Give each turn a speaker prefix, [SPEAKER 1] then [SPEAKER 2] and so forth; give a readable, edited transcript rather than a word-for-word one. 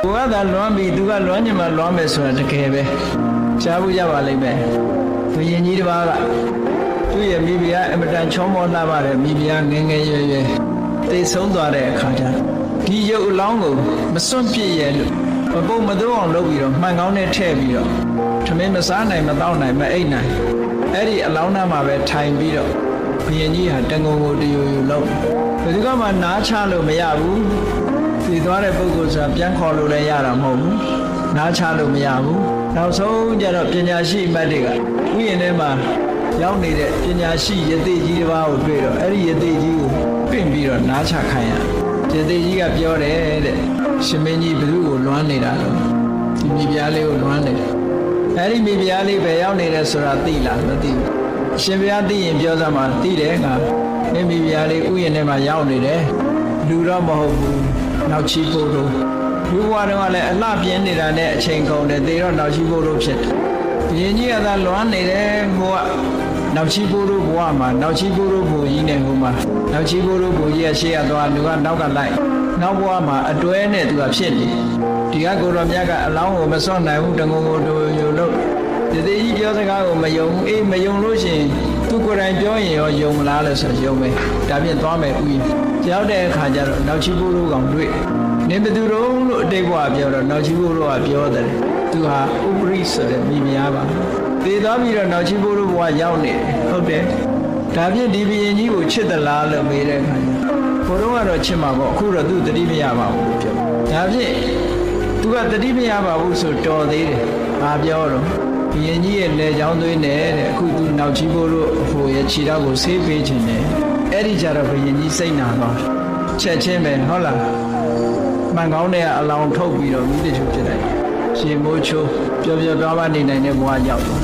[SPEAKER 1] ကိုကသာလွမ်းပြီးသူကလွမ်းညမှာလွမ်းမယ်ဆိုတာတကယ်ပဲရှားဖို့ရပါလိမ့်မယ်ဘုရင်ကြီးတစ်ပါးကသူ့ရဲ့မိဖုရားအမတန်ချောမောလှပါတယ်မိဖုရားငယ်ငယ်ရွယ်ရွယ်သိဆုံးသွားတဲ့အခါကျဒီရုပ်အလောင်းကိုမစွန့်ပစ်ရဲ့လို့မပုတ်မသွအောင်လုပ်ပြီးတော့မှန်ကောင်းနဲ့ထည့်ပြီးတော့ထမင်းမစားနိုင်မတောက်နိုင်မအိပ်နိုင်အဲ့ဒီအလောင်းသားမှာပဲထိုင်ပြီးတော့ဘုရင်ကြီးဟာတန်ကုန်ကိုတယူယူလုပ်ဘယ်သူကမှနားချလို့မရဘူးဒီသွားတဲ့ပုဂ္ဂိုလ်ဆိုတာပြန်ခေါ်လို့လည်းရတာမဟုတ်ဘူးနားချလို့မရဘူးနောက်ဆုံးကျတော့ပညာရှိအမတ်တွေကဥယျာဉ်ထဲမှာရောက်နေတဲ့ပညာရှိယသိကြီးတစ်ပါးကိုတွေ့တော့အဲ့ဒီယသိကြီးကိုပင့်ပြီးတော့နားချခိုင်းရယသိကြီးကပြောတယ်တဲ့ရှင်မင်းကြီးဘယ်သူကိုလွမ်းနေတာတော့ဒီမိဖုရားလေးကိုလွမ်းနေတယ်အဲ့ဒီမိဖုရားလေးပဲရောက်နေတယ်ဆိုတာသိလားမသိဘူးရှင်ဘုရားသိရင်ပြောစမ်းပါသိတယ်ငါမိဖုရားလေးဥယျာဉ်ထဲမှာရောက်နေတယ်လူတော့မဟုတ်ဘူးနောက်ချီဖို့တော့လူဘဝတုန်းကလည်းအလှပြင်းနေတာနဲ့အချိန်ကုန်တယ်သေတော့နောက်ချီဖို့တော့ဖြစ်တယ်ဘုရင်ကြီးကသာလွမ်းနေတယ်ဟိုကနောက်ချီဖို့တို့ဘဝမှာနောက်ချီဖို့တို့ဘုကြီးနဲ့ဟိုမှာနောက်ချီဖို့တို့ဘုကြီးရဲ့ရှေ့ရသွားလူကနောက်ကလိုက်နောက်ဘဝမှာအတွဲနဲ့သူကဖြစ်နေဒီကကိုတော်မြတ်ကအလောင်းကိုမစွန့်နိုင်ဘူးတငုံကိုတို့ယူလို့ဒီသေးကြီးပြောစကားကိုမယုံအေးမယုံလို့ရှိရင်သူကိုယ်တိုင်ပြောရင်ရောယုံမလားလဲဆိုယုံမယ်ဒါဖြင့်သွားမယ်ဥယျာဉ်ရောက်တဲ့အခါကျတော့နောက်ချီဖို့တို့ကောင်တွေ့နေဘသူတို့လို့အတိတ်ဘဝပြောတော့နောက်ချီဖို့တို့ကပြောတယ်သူဟာဥပရိဆိုတဲ့မိဖုရားပါသေသွားပြီးတော့နောက်ချီဖို့တို့ဘဝရောက်နေတယ်ဟုတ်တယ်ဒါဖြင့်ဒီဘုရင်ကြီးကိုချစ်သလားလို့မေးတဲ့အခါကျဘုရားကတော့ချစ်မှာပေါ့အခုတော့သူတတိမရပါဘူးလို့ပြောဒါဖြင့်သူကတတိမရပါဘူးဆိုတော်သေးတယ်ဘာပြောတော့ဘုရင်ကြီးရဲ့လက်ချောင်းသွေးနဲ့တဲ့အခုသူနောက်ချီဖို့တို့အဖို့ရဲ့ခြေထောက်ကိုဆေးပေးခြင်းနဲ့အဲ့ဒီကြတော့ဘုရင်ကြီးစိတ်နာသွားချက်ချင်းပဲဟုတ်လားမှန်ကောင်းတဲ့အလောင်းထုတ်ပြီးတော့မိတ္တချို့ဖြစ်လိုက်ရှင်မိုးချိုးပျော်ပျော်ပါးပါးနေနိုင်တဲ့ဘဝရောက်သွား